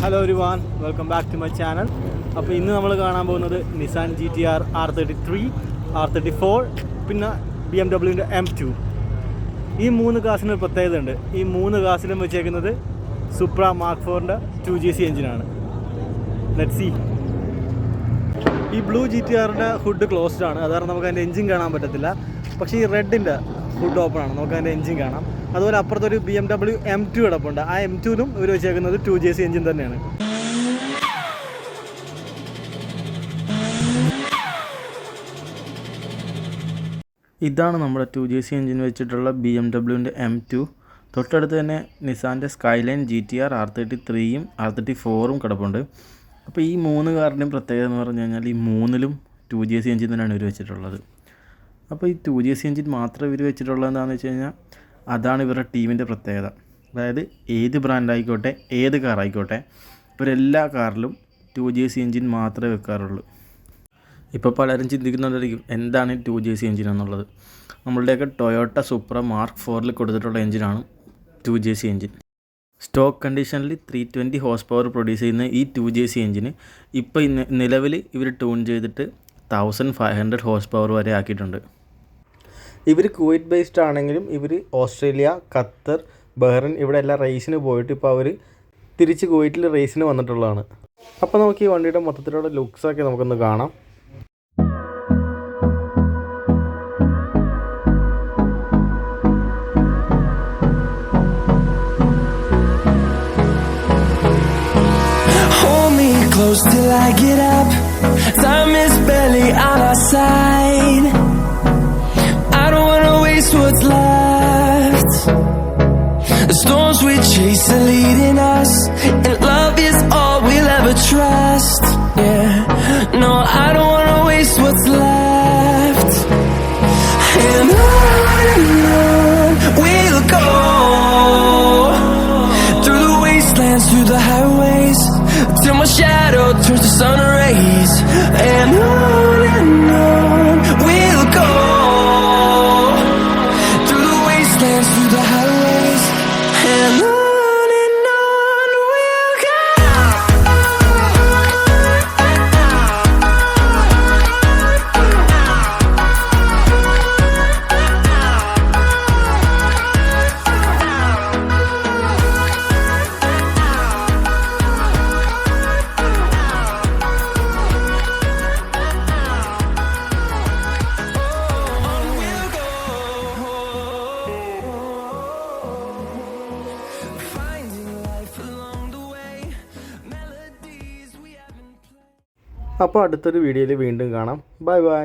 Hello everyone, welcome back to my channel. അപ്പോൾ ഇന്ന് നമ്മൾ കാണാൻ പോകുന്നത് നിസാൻ GT-R R33, R34, പിന്നെ BMW M2. ഈ മൂന്ന് കാസിന് ഒരു പ്രത്യേകത ഉണ്ട്. ഈ മൂന്ന് കാസിലും വെച്ചേക്കുന്നത് സുപ്ര മാർക്ക് 4ൻ്റെ 2GC എഞ്ചിനാണ്. Let's see. ഈ ബ്ലൂ GT-Rൻ്റെ ഹുഡ് ക്ലോസ്ഡ് ആണ്, അതാണ് നമുക്ക് അതിൻ്റെ എഞ്ചിൻ കാണാൻ പറ്റത്തില്ല. പക്ഷേ ഈ റെഡിൻ്റെ ഹുഡ് ഓപ്പൺ ആണ്, നമുക്ക് അതിൻ്റെ എഞ്ചിൻ കാണാം. അതുപോലെ അപ്പുറത്തൊരു BMW M2 കിടപ്പുണ്ട്. ആ M2ലും ഇവർ വെച്ചേക്കുന്നത് 2GC എഞ്ചിൻ തന്നെയാണ്. ഇതാണ് നമ്മുടെ 2GC എഞ്ചിൻ വെച്ചിട്ടുള്ള BMWൻ്റെ M2. തൊട്ടടുത്ത് തന്നെ നിസാൻ്റെ സ്കൈലൈൻ GT-R R33യും R34ഉം കിടപ്പുണ്ട്. അപ്പോൾ ഈ മൂന്ന് കാറിൻ്റെയും പ്രത്യേകത എന്ന് പറഞ്ഞു കഴിഞ്ഞാൽ ഈ മൂന്നിലും 2GC എഞ്ചിൻ തന്നെയാണ് ഇവർ വെച്ചിട്ടുള്ളത്. അപ്പോൾ ഈ 2GC എഞ്ചിൻ മാത്രം ഇവർ വെച്ചിട്ടുള്ളത് എന്താണെന്ന് വെച്ച് കഴിഞ്ഞാൽ അതാണ് ഇവരുടെ ടീമിൻ്റെ പ്രത്യേകത. അതായത് ഏത് ബ്രാൻഡായിക്കോട്ടെ, ഏത് കാറായിക്കോട്ടെ, ഇവരെല്ലാ കാറിലും 2GC എഞ്ചിൻ മാത്രമേ വെക്കാറുള്ളൂ. ഇപ്പോൾ പലരും ചിന്തിക്കുന്നുണ്ടായിരിക്കും എന്താണ് 2GC എഞ്ചിൻ എന്നുള്ളത്. നമ്മളുടെയൊക്കെ ടൊയോട്ട സുപ്ര മാർക്ക് 4ൽ കൊടുത്തിട്ടുള്ള എഞ്ചിനാണ് 2GC എഞ്ചിൻ. സ്റ്റോക്ക് കണ്ടീഷനിൽ 320 ഹോഴ്സ് പവർ പ്രൊഡ്യൂസ് ചെയ്യുന്ന ഈ 2GC എഞ്ചിന് ഇപ്പോൾ നിലവിൽ ഇവർ ട്യൂൺ ചെയ്തിട്ട് 1500 ഹോഴ്സ് പവർ വരെ ആക്കിയിട്ടുണ്ട്. ഇവർ കുവൈറ്റ് ബേസ്ഡ് ആണെങ്കിലും ഇവർ ഓസ്ട്രേലിയ, ഖത്തർ, ബഹ്റൈൻ ഇവിടെ എല്ലാ റേസിന് പോയിട്ട് ഇപ്പോൾ അവർ തിരിച്ച് കുവൈറ്റിൽ റേസിന് വന്നിട്ടുള്ളതാണ്. അപ്പോൾ നമുക്ക് ഈ വണ്ടിയുടെ മൊത്തത്തിലുള്ള ലുക്സൊക്കെ നമുക്കൊന്ന് കാണാം. Close till I get up. Time is barely on our side. I don't wanna waste what's left. The storms we chase are leading us, and love is all we'll ever trust. Yeah, no, I don't wanna waste what's left. And on we'll go, through the wastelands, through the highways, till my shadow turns to sun rays. And on we'll go, through the wastelands, through the highways. And on we'll go. അപ്പോൾ അടുത്തൊരു വീഡിയോയിൽ വീണ്ടും കാണാം. Bye bye.